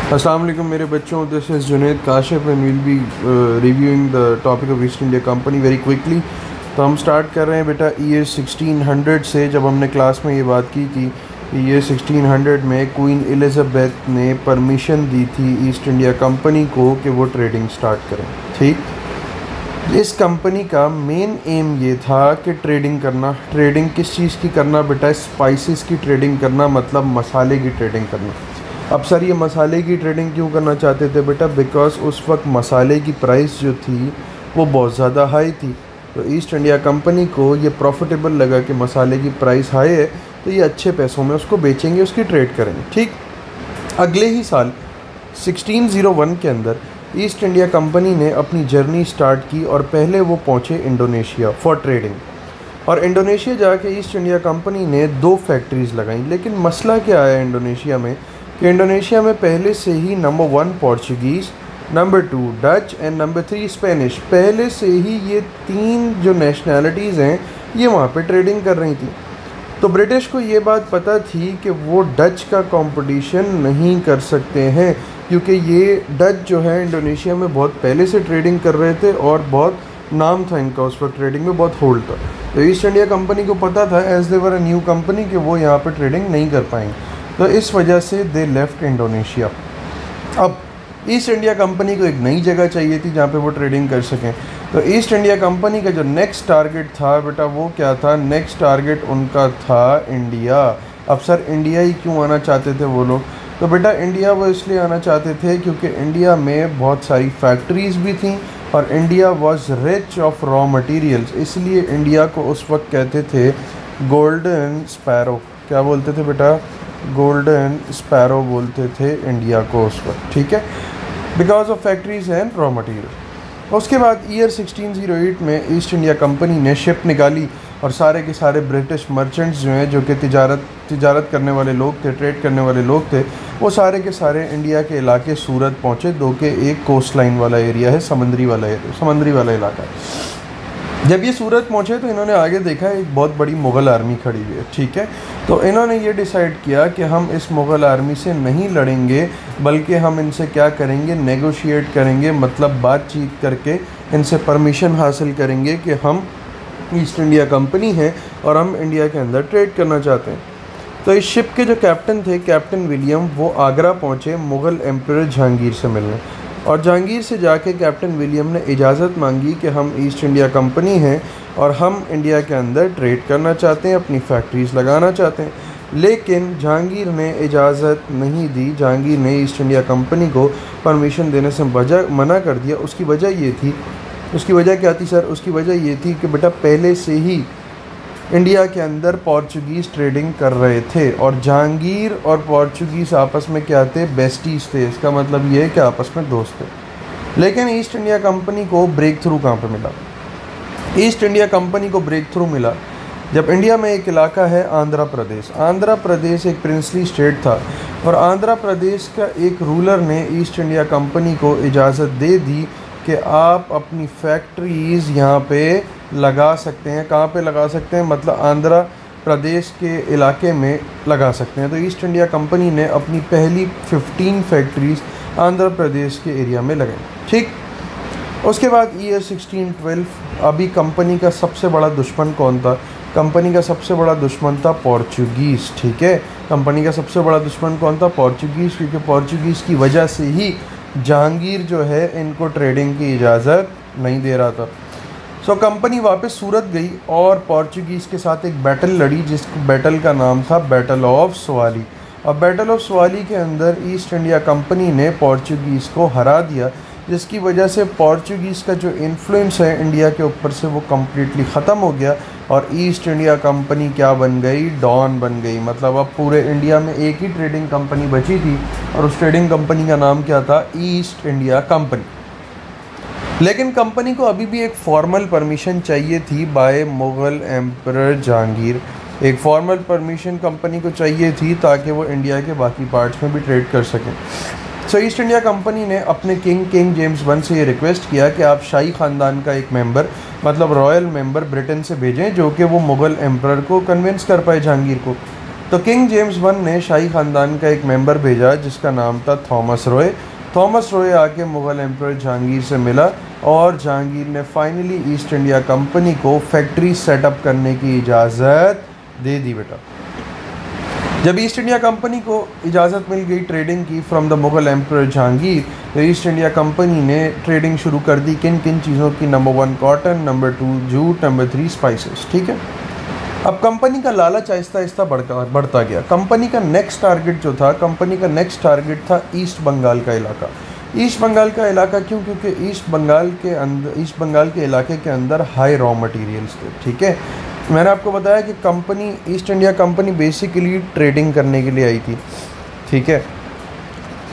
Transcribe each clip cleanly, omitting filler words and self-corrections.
अस्सलाम वालेकुम मेरे बच्चों, this is Junaid Kashif and will be reviewing the topic of east India company very quickly. तो हम स्टार्ट कर रहे हैं बेटा ईयर 1600 से। जब हमने क्लास में ये बात की कि ईयर 1600 में क्वीन एलिज़ाबेथ ने परमिशन दी थी ईस्ट इंडिया कंपनी को कि वो ट्रेडिंग स्टार्ट करें। ठीक, इस कंपनी का मेन एम ये था कि ट्रेडिंग करना। ट्रेडिंग किस चीज़ की करना बेटा? स्पाइसेस की ट्रेडिंग करना, मतलब मसाले की ट्रेडिंग करना। अब सर ये मसाले की ट्रेडिंग क्यों करना चाहते थे बेटा? बिकॉज उस वक्त मसाले की प्राइस जो थी वो बहुत ज़्यादा हाई थी। तो ईस्ट इंडिया कंपनी को ये प्रॉफिटेबल लगा कि मसाले की प्राइस हाई है तो ये अच्छे पैसों में उसको बेचेंगे, उसकी ट्रेड करेंगे। ठीक, अगले ही साल 1601 के अंदर ईस्ट इंडिया कंपनी ने अपनी जर्नी स्टार्ट की और पहले वो पहुँचे इंडोनेशिया फॉर ट्रेडिंग। और इंडोनेशिया जाके ईस्ट इंडिया कंपनी ने 2 फैक्ट्रीज़ लगाई। लेकिन मसला क्या आया इंडोनेशिया में कि इंडोनेशिया में पहले से ही number 1 Portuguese, number 2 Dutch and number 3 Spanish, पहले से ही ये 3 जो नेशनैलिटीज़ हैं ये वहाँ पे ट्रेडिंग कर रही थी। तो ब्रिटिश को ये बात पता थी कि वो डच का कंपटीशन नहीं कर सकते हैं, क्योंकि ये डच जो है इंडोनेशिया में बहुत पहले से ट्रेडिंग कर रहे थे और बहुत नाम था इनका, उस वक्त ट्रेडिंग में बहुत होल्ड था। तो ईस्ट इंडिया कंपनी को पता था as they were a new company कि वो यहाँ पर ट्रेडिंग नहीं कर पाएंगे। तो इस वजह से दे लेफ्ट इंडोनेशिया। अब ईस्ट इंडिया कंपनी को एक नई जगह चाहिए थी जहाँ पे वो ट्रेडिंग कर सकें। तो ईस्ट इंडिया कंपनी का जो नेक्स्ट टारगेट था बेटा वो क्या था? नेक्स्ट टारगेट उनका था इंडिया। अब सर इंडिया ही क्यों आना चाहते थे वो लोग? तो बेटा इंडिया वो इसलिए आना चाहते थे क्योंकि इंडिया में बहुत सारी फैक्ट्रीज़ भी थी और India was rich of raw materials. इसलिए इंडिया को उस वक्त कहते थे गोल्डन स्पैरो। क्या बोलते थे बेटा? गोल्डन स्पैरो बोलते थे इंडिया को उस वक्त। ठीक है, because of factories and raw material. उसके बाद ईयर 1608 में ईस्ट इंडिया कंपनी ने शिप निकाली और सारे के सारे ब्रिटिश मर्चेंट्स जो हैं, जो कि तिजारत करने वाले लोग थे, ट्रेड करने वाले लोग थे, वो सारे के सारे इंडिया के इलाके सूरत पहुँचे, जो कि एक कोस्ट लाइन वाला एरिया है, समंदरी वाला इलाका है। जब ये सूरत पहुँचे तो इन्होंने आगे देखा एक बहुत बड़ी मुग़ल आर्मी खड़ी हुई है। ठीक है, तो इन्होंने ये डिसाइड किया कि हम इस मुग़ल आर्मी से नहीं लड़ेंगे, बल्कि हम इनसे क्या करेंगे? नेगोशिएट करेंगे, मतलब बातचीत करके इनसे परमिशन हासिल करेंगे कि हम ईस्ट इंडिया कंपनी हैं और हम इंडिया के अंदर ट्रेड करना चाहते हैं। तो इस शिप के जो कैप्टन थे, कैप्टन विलियम, वो आगरा पहुँचे मुग़ल एम्परर जहांगीर से मिलने। और जहांगीर से जाके कैप्टन विलियम ने इजाज़त मांगी कि हम ईस्ट इंडिया कंपनी हैं और हम इंडिया के अंदर ट्रेड करना चाहते हैं, अपनी फैक्ट्रीज़ लगाना चाहते हैं। लेकिन जहांगीर ने इजाज़त नहीं दी। जहांगीर ने ईस्ट इंडिया कंपनी को परमिशन देने से मना कर दिया। उसकी वजह क्या थी सर? उसकी वजह ये थी कि बेटा पहले से ही इंडिया के अंदर पोर्चुगीज़ ट्रेडिंग कर रहे थे और जहांगीर और पोर्चुगीज़ आपस में क्या थे? बेस्टीज़ थे। इसका मतलब ये है कि आपस में दोस्त थे। लेकिन ईस्ट इंडिया कंपनी को ब्रेक थ्रू कहाँ पे मिला? ईस्ट इंडिया कंपनी को ब्रेक थ्रू मिला जब इंडिया में एक इलाका है आंध्र प्रदेश। आंध्र प्रदेश एक प्रिंसली स्टेट था और आंध्र प्रदेश का एक रूलर ने ईस्ट इंडिया कंपनी को इजाज़त दे दी कि आप अपनी फैक्ट्रीज़ यहाँ पे लगा सकते हैं। कहाँ पे लगा सकते हैं? मतलब आंध्र प्रदेश के इलाके में लगा सकते हैं। तो ईस्ट इंडिया कंपनी ने अपनी पहली 15 फैक्ट्रीज़ आंध्र प्रदेश के एरिया में लगाई। ठीक, उसके बाद ईयर 1612 अभी कंपनी का सबसे बड़ा दुश्मन कौन था? कंपनी का सबसे बड़ा दुश्मन था पोर्चुगीज़। ठीक है, कंपनी का सबसे बड़ा दुश्मन कौन था? पोर्चुगीज़, क्योंकि पोर्चुगीज़ की वजह से ही जहांगीर जो है इनको ट्रेडिंग की इजाज़त नहीं दे रहा था। सो कंपनी वापस सूरत गई और पोर्चुगीज़ के साथ एक बैटल लड़ी, जिस बैटल का नाम था बैटल ऑफ स्वाली। और बैटल ऑफ स्वाली के अंदर ईस्ट इंडिया कंपनी ने पोर्चुगीज़ को हरा दिया, जिसकी वजह से पोर्चुगीज़ का जो इन्फ्लुएंस है इंडिया के ऊपर से वो कम्प्लीटली ख़त्म हो गया और ईस्ट इंडिया कंपनी क्या बन गई? डॉन बन गई। मतलब अब पूरे इंडिया में एक ही ट्रेडिंग कंपनी बची थी और उस ट्रेडिंग कंपनी का नाम क्या था? East India company. लेकिन कंपनी को अभी भी एक फॉर्मल परमिशन चाहिए थी बाय मुग़ल एम्परर जहांगीर। एक फॉर्मल परमिशन कंपनी को चाहिए थी ताकि वो इंडिया के बाकी पार्ट्स में भी ट्रेड कर सकें। सो ईस्ट इंडिया कंपनी ने अपने किंग जेम्स वन से ये रिक्वेस्ट किया कि आप शाही ख़ानदान का एक मेंबर, मतलब रॉयल मेंबर ब्रिटेन से भेजें, जो कि वो मुग़ल एम्परर को कन्विंस कर पाए जहांगीर को। तो किंग जेम्स वन ने शाही ख़ानदान का एक मेंबर भेजा जिसका नाम था थॉमस रॉय। थॉमस रॉय आके मुग़ल एम्पर जहांगीर से मिला और जहांगीर ने फाइनली ईस्ट इंडिया कंपनी को फैक्ट्री सेटअप करने की इजाज़त दे दी बेटा। जब ईस्ट इंडिया कंपनी को इजाज़त मिल गई ट्रेडिंग की from the Mughal emperor Jahangir, तो ईस्ट इंडिया कंपनी ने ट्रेडिंग शुरू कर दी। किन किन चीज़ों की? Number 1 cotton, number 2 jute, number 3 spices. ठीक है। अब कंपनी का लालच आहिस्ता आहिस्ता बढ़ता गया। कंपनी का नेक्स्ट टारगेट जो था, कंपनी का नेक्स्ट टारगेट था ईस्ट बंगाल का इलाका। ईस्ट बंगाल का इलाका क्यों? क्योंकि ईस्ट बंगाल के इलाके के अंदर हाई रॉ मटेरियल्स थे। ठीक है। मैंने आपको बताया कि company east India company basically trading करने के लिए आई थी। ठीक है।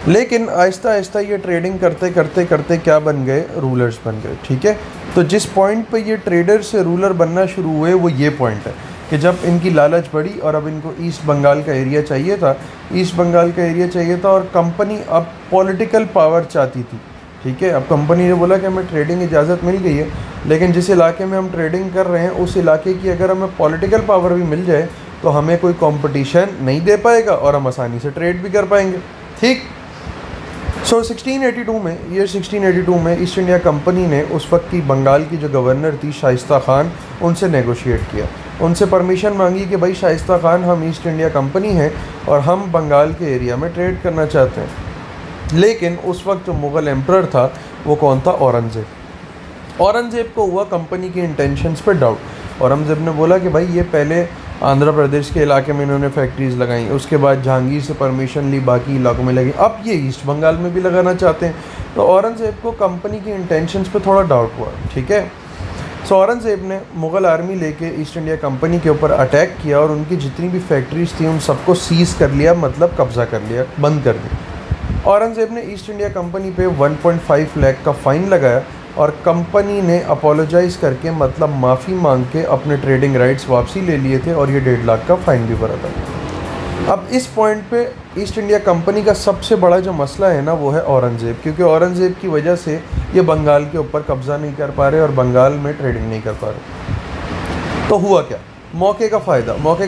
लेकिन आहिस्ता आहिस्ता ये ट्रेडिंग करते करते करते क्या बन गए? रूलर्स बन गए। ठीक है। तो जिस पॉइंट पे ये ट्रेडर से रूलर बनना शुरू हुए वो ये पॉइंट है कि जब इनकी लालच बढ़ी और अब इनको ईस्ट बंगाल का एरिया चाहिए था, ईस्ट बंगाल का एरिया चाहिए था और कंपनी अब पॉलिटिकल पावर चाहती थी। ठीक है। अब कंपनी ने बोला कि हमें ट्रेडिंग इजाज़त मिल गई है, लेकिन जिस इलाके में हम ट्रेडिंग कर रहे हैं उस इलाके की अगर हमें पॉलिटिकल पावर भी मिल जाए तो हमें कोई कंपटीशन नहीं दे पाएगा और हम आसानी से ट्रेड भी कर पाएंगे। ठीक। सो 1682 में ईस्ट इंडिया कंपनी ने उस वक्त की बंगाल की जो गवर्नर थी शाइस्ता खान, उनसे नेगोशिएट किया। उनसे परमिशन मांगी कि भाई शाइस्ता खान, हम ईस्ट इंडिया कंपनी हैं और हम बंगाल के एरिया में ट्रेड करना चाहते हैं। लेकिन उस वक्त जो मुग़ल एम्परर था वो कौन था? औरंगज़ेब। औरंगज़ेब को हुआ कंपनी की इंटेंशंस पे डाउट। औरंगज़ेब ने बोला कि भाई ये पहले आंध्र प्रदेश के इलाके में इन्होंने फैक्ट्रीज़ लगाई, उसके बाद जहांगीर से परमिशन ली, बाकी इलाकों में लगी, अब ये ईस्ट बंगाल में भी लगाना चाहते हैं। तो औरंगज़ेब को कंपनी की इंटेंशंस पे थोड़ा डाउट हुआ। ठीक है। सो औरंगज़ेब ने मुग़ल आर्मी लेके ईस्ट इंडिया कंपनी के ऊपर अटैक किया और उनकी जितनी भी फैक्ट्रीज़ थी उन सबको सीज़ कर लिया, मतलब कब्ज़ा कर लिया, बंद कर दी। औरंगज़ेब ने ईस्ट इंडिया कंपनी पे 1.5 लाख का फ़ाइन लगाया और कंपनी ने अपोलोजाइज़ करके, मतलब माफ़ी मांग के अपने ट्रेडिंग राइट्स वापसी ले लिए थे और ये 1.5 लाख का फ़ाइन भी भरा था। अब इस पॉइंट पे ईस्ट इंडिया कंपनी का सबसे बड़ा जो मसला है ना वो है औरंगज़ेब, क्योंकि औरंगज़ेब की वजह से ये बंगाल के ऊपर कब्ज़ा नहीं कर पा रहे और बंगाल में ट्रेडिंग नहीं कर पा रहे। तो हुआ क्या? मौके का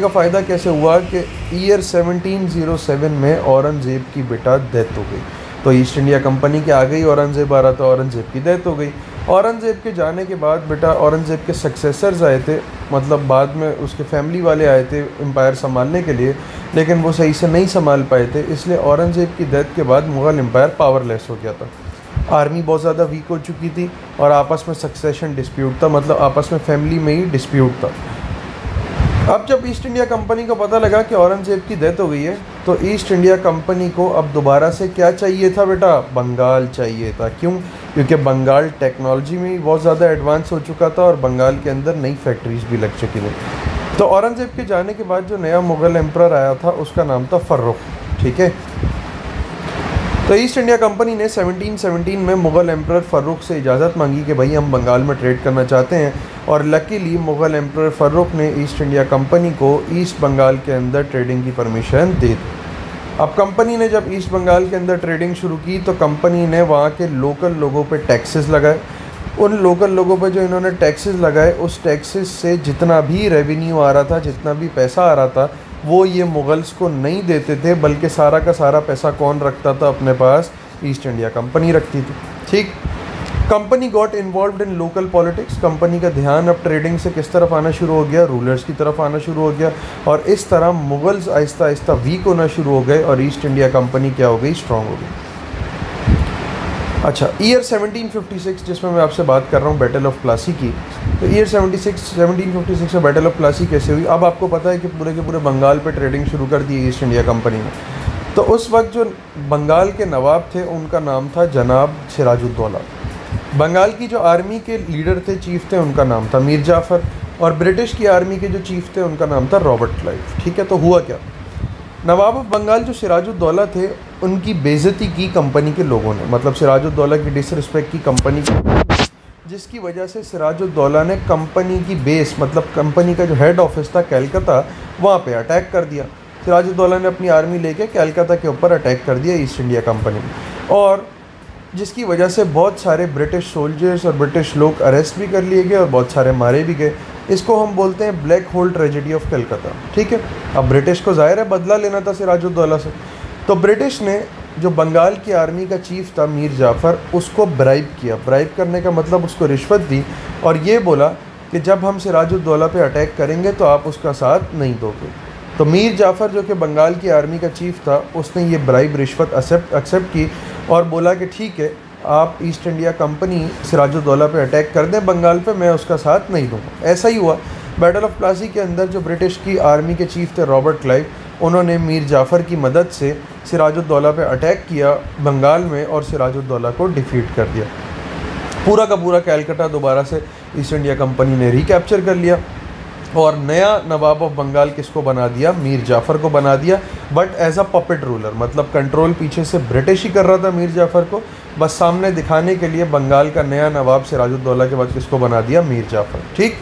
फ़ायदा कैसे हुआ कि ईयर 1707 में औरंगज़ेब की बेटा डेथ हो गई। तो ईस्ट इंडिया कंपनी के आगे ही औरंगज़ेब आ रहा था, औरंगज़ेब की डेथ हो गई। औरंगज़ेब के जाने के बाद बेटा औरंगज़ेब के सक्सेसर्स आए थे, मतलब बाद में उसके फैमिली वाले आए थे एम्पायर संभालने के लिए, लेकिन वो सही से नहीं संभाल पाए थे। इसलिए औरंगज़ेब की डेथ के बाद मुग़ल एम्पायर पावरलेस हो गया था। आर्मी बहुत ज़्यादा वीक हो चुकी थी और आपस में सक्सेशन डिस्प्यूट था, मतलब आपस में फैमिली में ही डिस्प्यूट था। अब जब ईस्ट इंडिया कंपनी को पता लगा कि औरंगज़ेब की डेथ हो गई है, तो ईस्ट इंडिया कंपनी को अब दोबारा से क्या चाहिए था बेटा? बंगाल चाहिए था। क्यों? क्योंकि बंगाल टेक्नोलॉजी में बहुत ज़्यादा एडवांस हो चुका था और बंगाल के अंदर नई फैक्ट्रीज़ भी लग चुकी थी। तो औरंगज़ेब के जाने के बाद जो नया मुग़ल एम्परर आया था उसका नाम था फ़र्रुख। ठीक है। तो ईस्ट इंडिया कंपनी ने 1717 में मुग़ल एम्परर फ़र्रुख से इजाज़त मांगी कि भाई हम बंगाल में ट्रेड करना चाहते हैं, और लकीली मुग़ल एम्परर फ़र्रुख ने ईस्ट इंडिया कंपनी को ईस्ट बंगाल के अंदर ट्रेडिंग की परमिशन दे दी। अब कंपनी ने जब ईस्ट बंगाल के अंदर ट्रेडिंग शुरू की तो कंपनी ने वहाँ के लोकल लोगों पे टैक्सेस लगाए। उन लोकल लोगों पे जो इन्होंने टैक्सेस लगाए, उस टैक्सेस से जितना भी रेवेन्यू आ रहा था, जितना भी पैसा आ रहा था, वो ये मुग़ल्स को नहीं देते थे, बल्कि सारा का सारा पैसा कौन रखता था अपने पास? ईस्ट इंडिया कंपनी रखती थी। ठीक। कंपनी गॉट इन्वॉल्व्ड इन लोकल पॉलिटिक्स। कंपनी का ध्यान अब ट्रेडिंग से किस तरफ आना शुरू हो गया? रूलर्स की तरफ आना शुरू हो गया, और इस तरह मुग़ल्स आहिस्ता आहिस्ता वीक होना शुरू हो गए और ईस्ट इंडिया कंपनी क्या हो गई? स्ट्रॉन्ग हो गई। अच्छा, ईयर 1756 जिसमें मैं आपसे बात कर रहा हूँ बैटल ऑफ प्लासी की, तो ईयर 1756 में बैटल ऑफ प्लासी कैसे हुई? अब आपको पता है कि पूरे के पूरे बंगाल पे ट्रेडिंग शुरू कर दी ईस्ट इंडिया कंपनी ने। तो उस वक्त जो बंगाल के नवाब थे उनका नाम था जनाब सिराजुद्दौला। बंगाल की जो आर्मी के लीडर थे, चीफ थे, उनका नाम था मीर जाफ़र, और ब्रिटिश की आर्मी के जो चीफ थे उनका नाम था रॉबर्ट क्लाइव। ठीक है। तो हुआ क्या? नवाब ऑफ बंगाल जो सिराजुद्दौला थे उनकी बेइज्जती की कंपनी के लोगों ने, मतलब सिराजुद्दौला की डिसरिस्पेक्ट की कंपनी की, जिसकी वजह से सिराजुद्दौला ने कंपनी की बेस, मतलब कंपनी का जो हेड ऑफिस था कलकत्ता, वहाँ पे अटैक कर दिया। सिराजुद्दौला ने अपनी आर्मी लेके कलकत्ता के ऊपर अटैक कर दिया ईस्ट इंडिया कंपनी में, और जिसकी वजह से बहुत सारे ब्रिटिश सोल्जर्स और ब्रिटिश लोग अरेस्ट भी कर लिए गए और बहुत सारे मारे भी गए। इसको हम बोलते हैं black hole tragedy of Calcutta, ठीक है। अब ब्रिटिश को ज़ाहिर है बदला लेना था सिराजुद्दौला से, तो ब्रिटिश ने जो बंगाल की आर्मी का चीफ था मीर जाफ़र, उसको ब्राइब किया। ब्राइब करने का मतलब उसको रिश्वत दी और ये बोला कि जब हम सिराजुद्दौला पे अटैक करेंगे तो आप उसका साथ नहीं दोगे। तो मीर जाफ़र जो कि बंगाल की आर्मी का चीफ था, उसने ये ब्राइब रिश्वत एक्सेप्ट की और बोला कि ठीक है, आप ईस्ट इंडिया कंपनी सिराजुद्दौला पे अटैक कर दें बंगाल पे, मैं उसका साथ नहीं दूँगा। ऐसा ही हुआ। बैटल ऑफ प्लासी के अंदर जो ब्रिटिश की आर्मी के चीफ थे रॉबर्ट क्लाइव, उन्होंने मीर जाफ़र की मदद से सिराजुद्दौला पे अटैक किया बंगाल में और सिराजुद्दौला को डिफीट कर दिया। पूरा का पूरा कैलकटा दोबारा से ईस्ट इंडिया कंपनी ने रिकैप्चर कर लिया और नया नवाब ऑफ बंगाल किसको बना दिया? मीर जाफ़र को बना दिया, but as a puppet ruler, मतलब कंट्रोल पीछे से ब्रिटिश ही कर रहा था मीर जाफ़र को, बस सामने दिखाने के लिए बंगाल का नया नवाब सिराजुद्दौला के बाद किसको बना दिया? मीर जाफ़र, ठीक।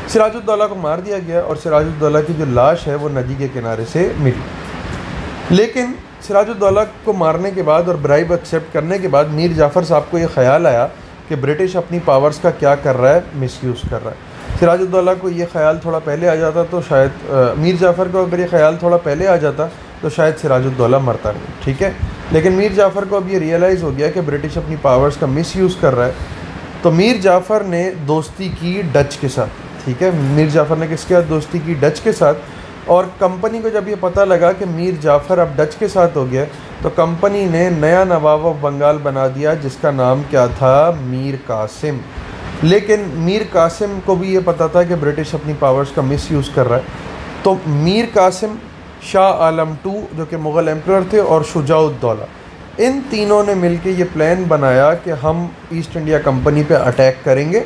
सिराजुद्दौला को मार दिया गया और सिराजुद्दौला की जो लाश है वो नदी के किनारे से मिली। लेकिन सिराजुद्दौला को मारने के बाद और ब्राइब एक्सेप्ट करने के बाद मीर जाफ़र साहब को ये ख्याल आया कि ब्रिटिश अपनी पावर्स का क्या कर रहा है? मिसयूज़ कर रहा है। सिराजुद्दौला को ये ख्याल थोड़ा पहले आ जाता तो शायद मीर जाफ़र को अगर ये ख्याल थोड़ा पहले आ जाता तो शायद सिराजुद्दौला मरता नहीं, ठीक है। लेकिन मीर जाफ़र को अब ये रियलाइज़ हो गया कि ब्रिटिश अपनी पावर्स का मिसयूज़ कर रहा है, तो मीर जाफ़र ने दोस्ती की डच के साथ, ठीक है। मीर जाफ़र ने किसके साथ दोस्ती की? डच के साथ। और कंपनी को जब ये पता लगा कि मीर जाफ़र अब डच के साथ हो गया, तो कंपनी ने नया नवाब ऑफ बंगाल बना दिया जिसका नाम क्या था? मीर कासिम। लेकिन मीर कासिम को भी ये पता था कि ब्रिटिश अपनी पावर्स का मिसयूज़ कर रहा है, तो मीर कासिम, शाह आलम II जो कि मुग़ल एम्परर थे, और शुजाउद्दौला, इन तीनों ने मिलकर ये प्लान बनाया कि हम ईस्ट इंडिया कंपनी पे अटैक करेंगे,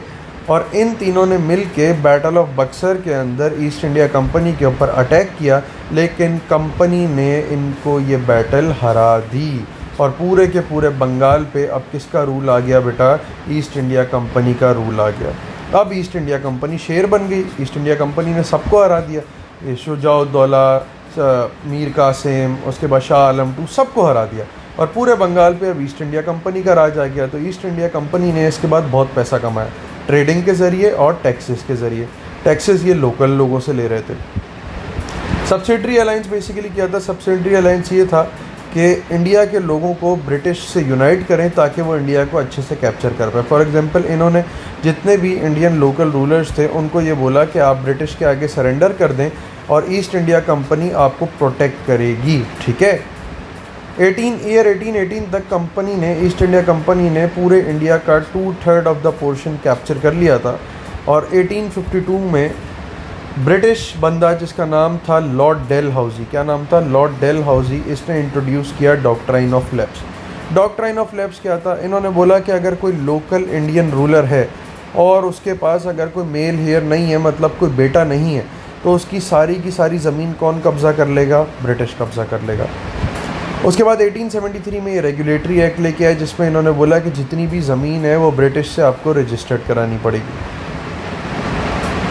और इन तीनों ने मिलके बैटल ऑफ बक्सर के अंदर ईस्ट इंडिया कंपनी के ऊपर अटैक किया। लेकिन कंपनी ने इनको ये बैटल हरा दी और पूरे के पूरे बंगाल पे अब किसका रूल आ गया बेटा? ईस्ट इंडिया कंपनी का रूल आ गया। अब ईस्ट इंडिया कंपनी शेर बन गई। ईस्ट इंडिया कंपनी ने सबको हरा दिया, ये शुजाउद्दौला, मीर कासिम, उसके बाद शाह आलम II, सबको हरा दिया और पूरे बंगाल पे अब ईस्ट इंडिया कंपनी का राज आ गया। तो ईस्ट इंडिया कंपनी ने इसके बाद बहुत पैसा कमाया ट्रेडिंग के ज़रिए और टैक्सेस के ज़रिए। टैक्सेस ये लोकल लोगों से ले रहे थे। सब्सिडरी अलायंस बेसिकली क्या था? सब्सिडरी अलायंस ये था कि इंडिया के लोगों को ब्रिटिश से यूनाइट करें ताकि वो इंडिया को अच्छे से कैप्चर कर पाए। फॉर एग्जांपल, इन्होंने जितने भी इंडियन लोकल रूलर्स थे उनको ये बोला कि आप ब्रिटिश के आगे सरेंडर कर दें और ईस्ट इंडिया कंपनी आपको प्रोटेक्ट करेगी, ठीक है। 1818 तक कंपनी ने, ईस्ट इंडिया कंपनी ने पूरे इंडिया का 2/3 ऑफ द पोर्शन कैप्चर कर लिया था। और 1852 में ब्रिटिश बंदा जिसका नाम था लॉर्ड डेलहाउसी, क्या नाम था? लॉर्ड डेलहाउसी, इसने इंट्रोड्यूस किया doctrine of lapse. Doctrine of lapse क्या था? इन्होंने बोला कि अगर कोई लोकल इंडियन रूलर है और उसके पास अगर कोई मेल हेयर नहीं है, मतलब कोई बेटा नहीं है, तो उसकी सारी की सारी ज़मीन कौन कब्ज़ा कर लेगा? ब्रिटिश कब्ज़ा कर लेगा। उसके बाद 1873 में ये रेगुलेटरी एक्ट लेके आए जिसमें इन्होंने बोला कि जितनी भी ज़मीन है वो ब्रिटिश से आपको रजिस्टर्ड करानी पड़ेगी।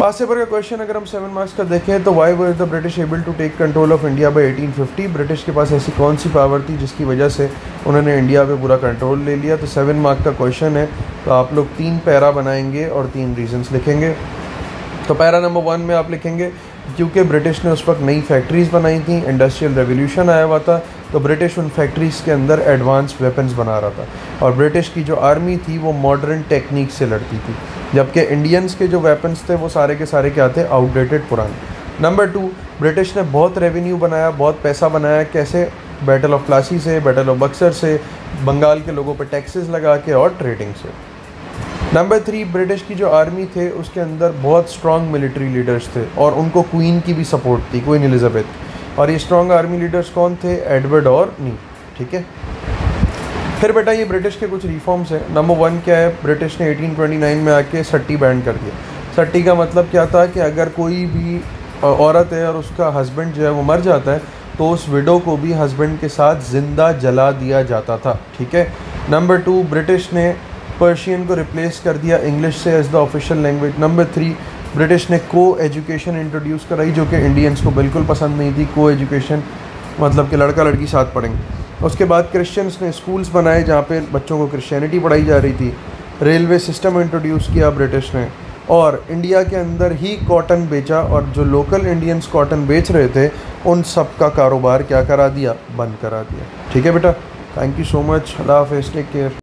पास पेपर का क्वेश्चन अगर हम 7 मार्क्स का देखें तो why were the British able to take control of India by 1850? British के पास ऐसी कौन सी पावर थी जिसकी वजह से उन्होंने इंडिया पे पूरा कंट्रोल ले लिया? तो 7 मार्क का क्वेश्चन है, तो आप लोग 3 पैरा बनाएंगे और 3 रीजंस लिखेंगे। तो पैरा नंबर 1 में आप लिखेंगे क्योंकि ब्रिटिश ने उस वक्त नई फैक्ट्रीज़ बनाई थी, इंडस्ट्रियल रेवोल्यूशन आया हुआ था, तो ब्रिटिश उन फैक्ट्रीज़ के अंदर एडवांस वेपन्स बना रहा था और ब्रिटिश की जो आर्मी थी वो मॉडर्न टेक्निक से लड़ती थी, जबकि इंडियंस के जो वेपन्स थे वो सारे के सारे क्या थे? आउटडेटेड, पुराने। नंबर 2, ब्रिटिश ने बहुत रेवेन्यू बनाया, बहुत पैसा बनाया। कैसे? बैटल ऑफ प्लासी से, बैटल ऑफ बक्सर से, बंगाल के लोगों पर टैक्सेस लगा के और ट्रेडिंग से। नंबर 3, ब्रिटिश की जो आर्मी थे उसके अंदर बहुत स्ट्रॉन्ग मिलिट्री लीडर्स थे और उनको क्वीन की भी सपोर्ट थी, क्वीन एलिजाबेथ। और ये स्ट्रॉन्ग आर्मी लीडर्स कौन थे? एडवर्ड और नी, ठीक है। फिर बेटा ये ब्रिटिश के कुछ रिफॉर्म्स हैं। नंबर 1 क्या है? ब्रिटिश ने 1829 में आके सट्टी बैन कर दिया। सट्टी का मतलब क्या था कि अगर कोई भी औरत है और उसका हस्बैंड जो है वो मर जाता है तो उस विडो को भी हस्बैंड के साथ ज़िंदा जला दिया जाता था, ठीक है। नंबर 2, ब्रिटिश ने पर्शियन को रिप्लेस कर दिया इंग्लिश से as the official language. Number 3, British ने को एजुकेशन इंट्रोड्यूस कराई जो कि इंडियंस को बिल्कुल पसंद नहीं थी। को एजुकेशन मतलब कि लड़का लड़की साथ पढ़ेंगे। उसके बाद क्रिश्चियंस ने स्कूल्स बनाए जहाँ पे बच्चों को क्रिश्चियनिटी पढ़ाई जा रही थी। रेलवे सिस्टम इंट्रोड्यूस किया ब्रिटिश ने और इंडिया के अंदर ही कॉटन बेचा, और जो लोकल इंडियंस कॉटन बेच रहे थे उन सब का कारोबार क्या करा दिया, बंद करा दिया। ठीक है बेटा, थैंक यू सो मच, अल्लाह हाफ़िज़, टेक केयर।